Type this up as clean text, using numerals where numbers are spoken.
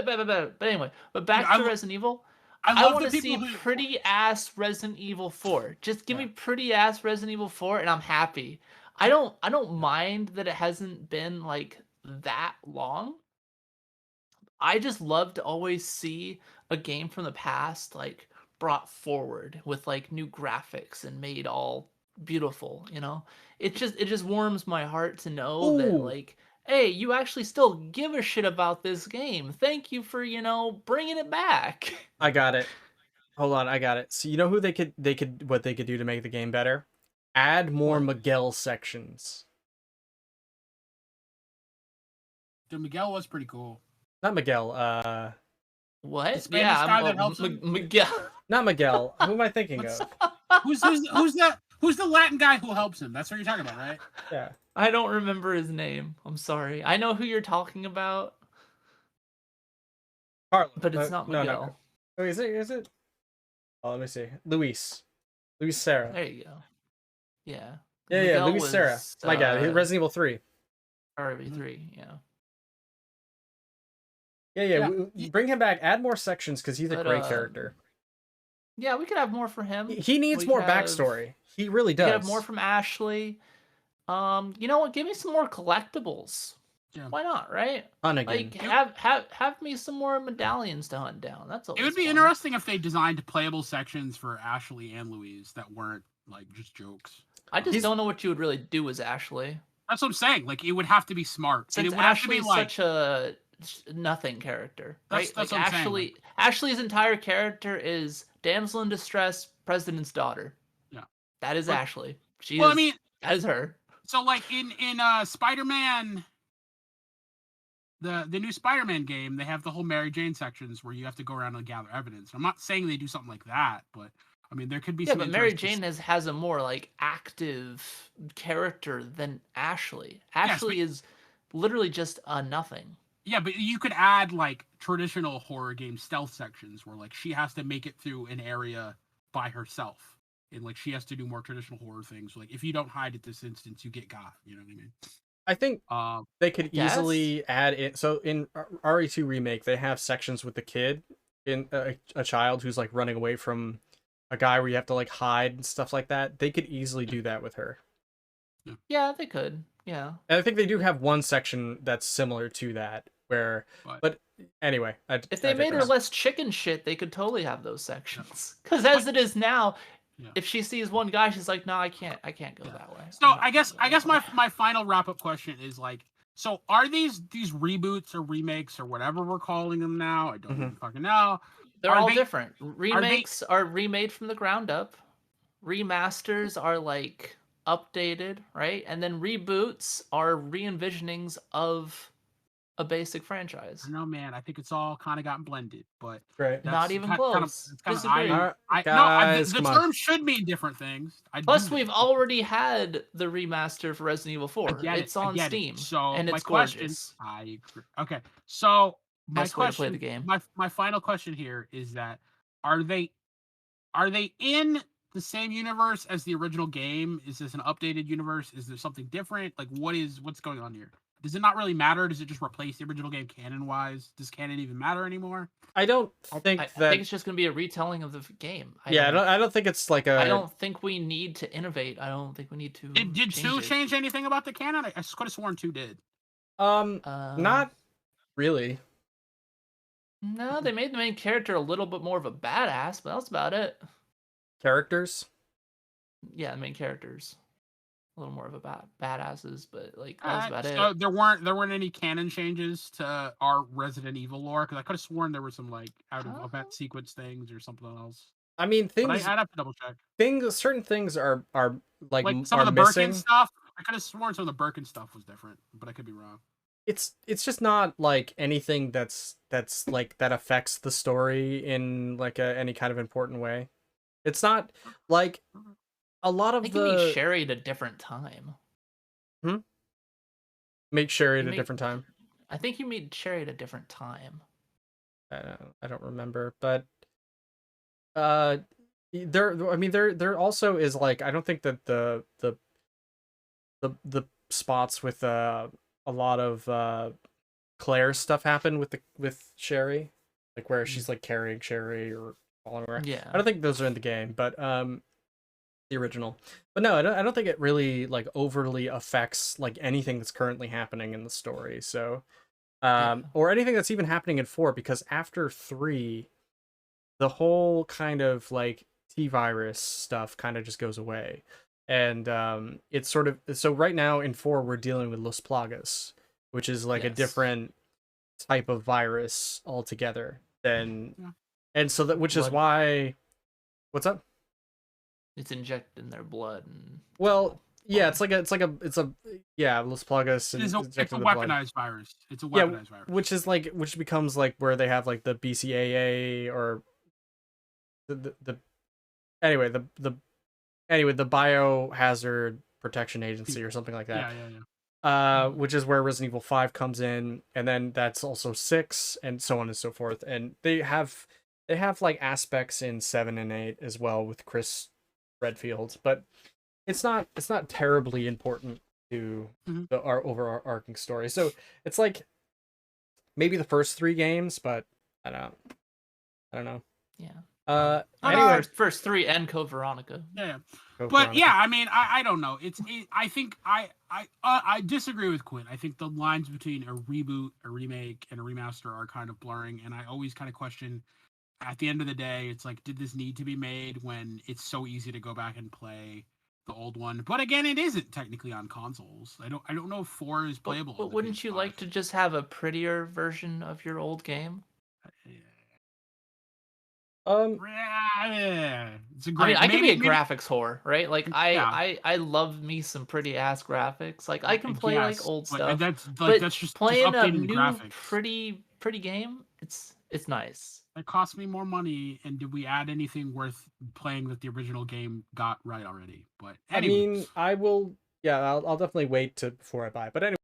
but anyway, but Dude, back to Resident Evil. I I love want the to people see who. pretty ass Resident Evil 4. Just give Yeah, me pretty ass Resident Evil 4 and I'm happy. I don't mind that it hasn't been like that long. I just love to always see a game from the past like brought forward with like new graphics and made all beautiful, you know? It just warms my heart to know that Ooh, like hey, you actually still give a shit about this game. Thank you for, bringing it back. I got it. Hold on, I got it. So you know who they could what they could do to make the game better? Add more What? Miguel sections. dude, Miguel was pretty cool. Not Miguel. The What? Spanish Yeah, guy that helps him. Miguel. Not Miguel. Who am I thinking What's of? who's the Latin guy who helps him? That's what you're talking about, right? Yeah. I don't remember his name. I'm sorry. I know who you're talking about, Carlos. but it's not No, no. Miguel. Oh, is it? Is it? Oh, let me see. Luis. Luis Serra. There you go. Yeah. Yeah, Miguel Luis Serra. was, My God, Resident Evil 3. RV3, yeah. Yeah. Bring him back. Add more sections because he's a But, great character. Yeah, we could have more for him. He needs We more could have- backstory. He really We could does. have more from Ashley. You know what? Give me some more collectibles. Yeah. Why not, right? Hunnigan. Like have me some more medallions to hunt down. That's all. It would be interesting if they designed playable sections for Ashley and Louise that weren't like just jokes. I just don't know what you would really do as Ashley. That's what I'm saying. Like it would have to be smart. And Since it would have to Ashley's be like such a nothing character, right? That's Like what I'm saying, Ashley's entire character is damsel in distress, president's daughter. Yeah. That is But- Ashley. That is her. So like in Spider-Man, the new Spider-Man game, they have the whole Mary Jane sections where you have to go around and gather evidence. I'm not saying they do something like that, but I mean there could be Yeah, some but Mary interesting- Jane has a more like active character than Ashley. Ashley is literally just a nothing. Yeah, but you could add like traditional horror game stealth sections where like she has to make it through an area by herself. And like she has to do more traditional horror things. Like if you don't hide at this instance, you get got. You know what I mean? I think they could Yes. easily add it. So in RE2 remake, they have sections with the kid in a child who's like running away from a guy where you have to like hide and stuff like that. They could easily do that with her. Yeah, they could. Yeah. And I think they do have one section that's similar to that where, but anyway, If they made her less chicken shit, they could totally have those sections. Because as it is now, if she sees one guy, she's like, "No, I can't go that way." So I guess my final wrap up question is like, so are these reboots or remakes or whatever we're calling them now? I don't even fucking know. They're all different. Remakes are remade from the ground up. Remasters are like updated, right? And then reboots are re-envisionings of a basic franchise. No, man, I think it's all kind of gotten blended, but right. Not even close. Disagree. Guys, the term should mean different things. Plus, we've already had the remaster for Resident Evil 4. It's on Steam, and it's gorgeous. I agree. Okay, so my Best way to play question, the game. my final question here is that are they in the same universe as the original game? Is this an updated universe? Is there something different? Like what's going on here? Does it not really matter? Does it just replace the original game canon-wise? Does canon even matter anymore? I don't think I think it's just going to be a retelling of the game. I don't think it's like a... I don't think we need to innovate. I don't think we need to... Did 2 change anything about the canon? I could have sworn 2 did. Not really. No, they made the main character a little bit more of a badass, but that's about it. Characters? Yeah, the main characters. A little more of a badasses, but like that's about it. So there weren't any canon changes to our Resident Evil lore, because I could have sworn there were some like out of event sequence things or something else. I mean, things. But I'd have to double check. Certain things are like some are of the missing. Birkin stuff. I could have sworn some of the Birkin stuff was different, but I could be wrong. It's just not like anything that's like that affects the story in like any kind of important way. It's not like a lot of I think you mean Sherry at a different time. Make Sherry at a different time. I think you mean Sherry at a different time. I don't remember, but there also is like, I don't think that the spots with a lot of Claire stuff happen with Sherry, like where she's like carrying Sherry or following her. Yeah. I don't think those are in the game, but the original. But no, I don't think it really like overly affects like anything that's currently happening in the story. So or anything that's even happening in 4, because after 3, the whole kind of like T-virus stuff kind of just goes away. And it's sort of, so right now in 4 we're dealing with Los Plagas, which is like a Yes. different type of virus altogether than Yeah. and so that, which is Blood. why, what's up? It's injected in their blood. And Well, yeah, it's a yeah, Los Plagas It's a injected in the blood. weaponized virus. It's a Yeah, weaponized virus. which becomes like where they have like the BCAA or the anyway the Biohazard Protection Agency or something like that. Yeah. Which is where Resident Evil 5 comes in, and then that's also 6, and so on and so forth. And they have like aspects in 7 and 8 as well with Chris Redfield, but it's not terribly important to our overarching story. So it's like maybe the first 3 games, but I don't know. Yeah. Anyway, first 3 and Code Veronica. Yeah. Go But Veronica. yeah, I mean, I don't know. I think I disagree with Quinn. I think the lines between a reboot, a remake, and a remaster are kind of blurring, and I always kind of question. At the end of the day, it's like, did this need to be made when it's so easy to go back and play the old one? But again, it isn't technically on consoles. I don't know if 4 is playable. But wouldn't you like to just have a prettier version of your old game? Yeah, it's a great. I can be a graphics whore, right? Like Yeah. I love me some pretty ass graphics. Like I can play like old but stuff. that's just playing a updating the new graphics. pretty game, it's nice. It cost me more money, and did we add anything worth playing that the original game got right already? But anyway. I mean, I will. Yeah, I'll definitely wait before I buy it. But anyway.